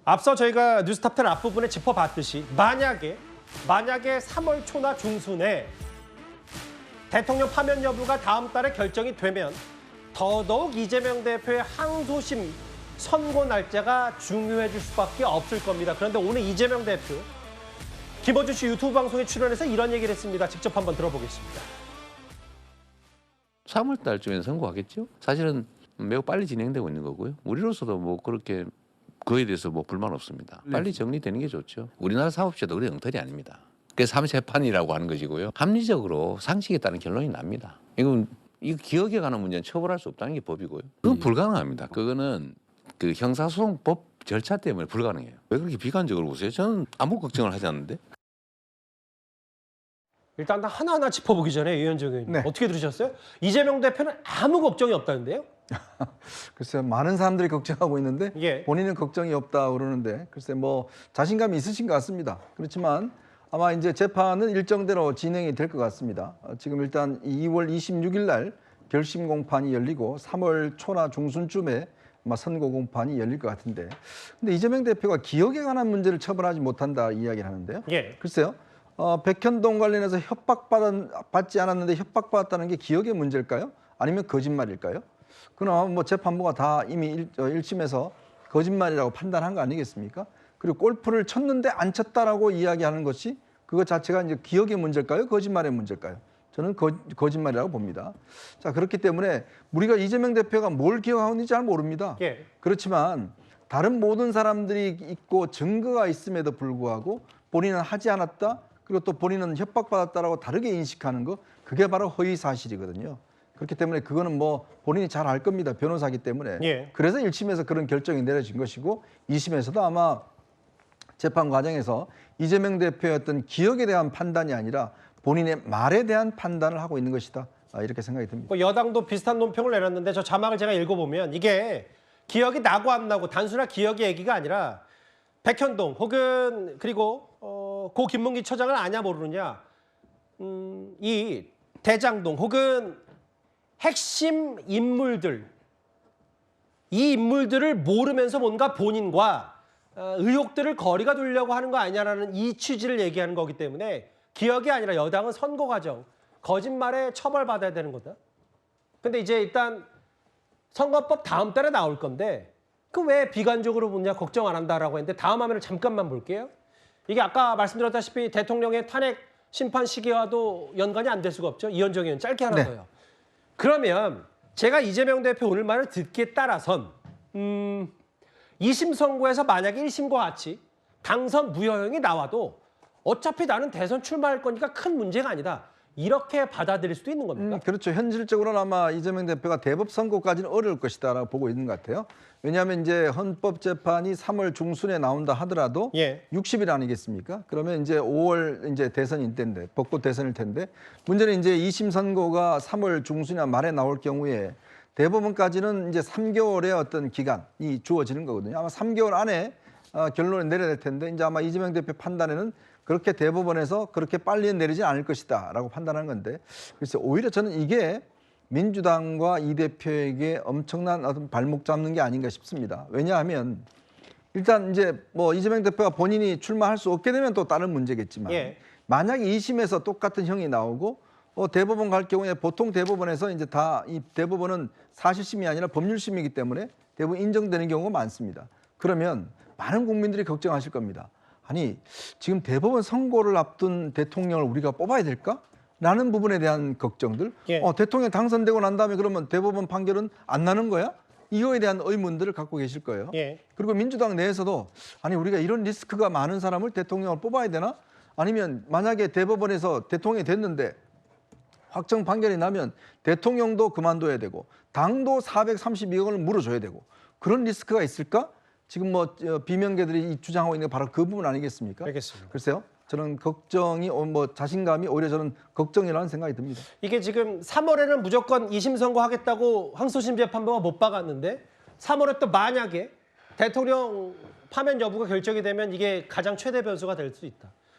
앞서 저희가 뉴스탑10 앞부분에 짚어봤듯이 만약에 3월 초나 중순에 대통령 파면 여부가 다음 달에 결정이 되면 더더욱 이재명 대표의 항소심 선고 날짜가 중요해질 수밖에 없을 겁니다. 그런데 오늘 이재명 대표 김어준 씨 유튜브 방송에 출연해서 이런 얘기를 했습니다. 직접 한번 들어보겠습니다. 3월 달쯤에 선고하겠죠. 사실은 매우 빨리 진행되고 있는 거고요. 우리로서도 뭐 그렇게 그에 대해서 뭐 불만 없습니다. 빨리 정리되는 게 좋죠. 우리나라 사법제도 그래 엉터리 아닙니다. 그게 3세판이라고 하는 것이고요. 합리적으로 상식에 따른 결론이 납니다. 이거 기억에 관한 문제는 처벌할 수 없다는 게 법이고요. 그건 불가능합니다. 그거는 그 형사소송법 절차 때문에 불가능해요. 왜 그렇게 비관적으로 보세요? 저는 아무 걱정을 하지 않는데. 일단 하나하나 짚어보기 전에 유현정 의원님 네. 어떻게 들으셨어요? 이재명 대표는 아무 걱정이 없다는데요? 글쎄요, 많은 사람들이 걱정하고 있는데 예. 본인은 걱정이 없다 그러는데 글쎄 뭐 자신감이 있으신 것 같습니다. 그렇지만 아마 이제 재판은 일정대로 진행이 될 것 같습니다. 지금 일단 2월 26일 날 결심 공판이 열리고 3월 초나 중순쯤에 아마 선고 공판이 열릴 것 같은데, 근데 이재명 대표가 기억에 관한 문제를 처벌하지 못한다 이야기를 하는데요. 예. 글쎄요. 백현동 관련해서 협박받지 않았는데 협박받았다는 게 기억의 문제일까요? 아니면 거짓말일까요? 그러나 뭐 재판부가 다 이미 1심에서 거짓말이라고 판단한 거 아니겠습니까? 그리고 골프를 쳤는데 안 쳤다라고 이야기하는 것이 그것 자체가 이제 기억의 문제일까요? 거짓말의 문제일까요? 저는 거짓말이라고 봅니다. 자, 그렇기 때문에 우리가 이재명 대표가 뭘 기억하고 있는지 잘 모릅니다. 예. 그렇지만 다른 모든 사람들이 있고 증거가 있음에도 불구하고 본인은 하지 않았다, 그리고 또 본인은 협박받았다라고 다르게 인식하는 거, 그게 바로 허위 사실이거든요. 그렇기 때문에 그거는 뭐 본인이 잘 알 겁니다. 변호사기 때문에. 예. 그래서 1심에서 그런 결정이 내려진 것이고 2심에서도 아마 재판 과정에서 이재명 대표의 어떤 기억에 대한 판단이 아니라 본인의 말에 대한 판단을 하고 있는 것이다. 이렇게 생각이 듭니다. 뭐 여당도 비슷한 논평을 내놨는데 저 자막을 제가 읽어보면 이게 기억이 나고 안 나고 단순한 기억의 얘기가 아니라 백현동 혹은 그리고 고 김문기 처장을 아냐 모르느냐, 이 대장동 혹은 핵심 인물들, 이 인물들을 모르면서 뭔가 본인과 의혹들을 거리가 두려고 하는 거 아니냐라는 이 취지를 얘기하는 거기 때문에 기억이 아니라 여당은 선고 과정, 거짓말에 처벌받아야 되는 거다. 근데 이제 일단 선거법 다음 달에 나올 건데 그 왜 비관적으로 보냐, 걱정 안 한다라고 했는데 다음 화면을 잠깐만 볼게요. 이게 아까 말씀드렸다시피 대통령의 탄핵 심판 시기와도 연관이 안 될 수가 없죠. 이현정 의원 짧게 하나 더요. 그러면 제가 이재명 대표 오늘 말을 듣기에 따라선 2심 선고에서 만약에 1심과 같이 당선 무효형이 나와도 어차피 나는 대선 출마할 거니까 큰 문제가 아니다, 이렇게 받아들일 수도 있는 겁니까? 그렇죠. 현실적으로는 아마 이재명 대표가 대법 선고까지는 어려울 것이다라고 보고 있는 것 같아요. 왜냐하면 이제 헌법재판이 3월 중순에 나온다 하더라도 예. 60일 아니겠습니까? 그러면 이제 5월 이제 대선일 텐데, 벚꽃 대선일 텐데, 문제는 이제 2심 선고가 3월 중순이나 말에 나올 경우에 대법원까지는 이제 3개월의 어떤 기간이 주어지는 거거든요. 아마 3개월 안에 결론을 내려야 될 텐데, 이제 아마 이재명 대표 판단에는 그렇게 대법원에서 그렇게 빨리 내리지 않을 것이다라고 판단한 건데, 글쎄 오히려 저는 이게 민주당과 이 대표에게 엄청난 어떤 발목 잡는 게 아닌가 싶습니다. 왜냐하면 일단 이제 뭐 이재명 대표가 본인이 출마할 수 없게 되면 또 다른 문제겠지만, 예. 만약에 2심에서 똑같은 형이 나오고 대법원 갈 경우에 보통 대법원에서 이제 다 이 대법원은 사실심이 아니라 법률심이기 때문에 대부분 인정되는 경우가 많습니다. 그러면 많은 국민들이 걱정하실 겁니다. 아니, 지금 대법원 선고를 앞둔 대통령을 우리가 뽑아야 될까? 라는 부분에 대한 걱정들. 예. 대통령 당선되고 난 다음에 그러면 대법원 판결은 안 나는 거야? 이거에 대한 의문들을 갖고 계실 거예요. 예. 그리고 민주당 내에서도 아니, 우리가 이런 리스크가 많은 사람을 대통령을 뽑아야 되나? 아니면 만약에 대법원에서 대통령이 됐는데 확정 판결이 나면 대통령도 그만둬야 되고 당도 432억 원을 물어줘야 되고 그런 리스크가 있을까? 지금 뭐 비명계들이 주장하고 있는 게 바로 그 부분 아니겠습니까? 알겠습니다. 글쎄요. 저는 걱정이 뭐 자신감이 오히려 저는 걱정이라는 생각이 듭니다. 이게 지금 3월에는 무조건 2심 선고하겠다고 항소심 재판부가 못 박았는데 3월에 또 만약에 대통령 파면 여부가 결정이 되면 이게 가장 최대 변수가 될 수 있다.